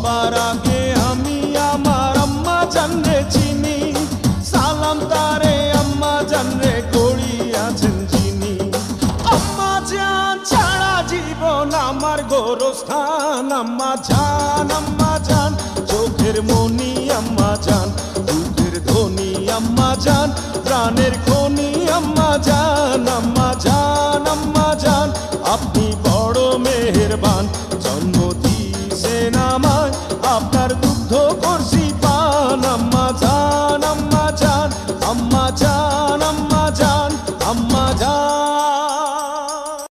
সবার আগে আমি আমার আম্মা জানরে চিনি, সালাম তারে আম্মা জানরে করিয়াছেন যিনি। আম্মা জান ছাড়া জীবন আমার গোরস্থান, আম্মা জান চোখের মনি আম্মা জান, দুধের ধনী আম্মা জান, প্রাণের খনি আম্মা জান, আপনি বড় মেহেরবান। জন্ম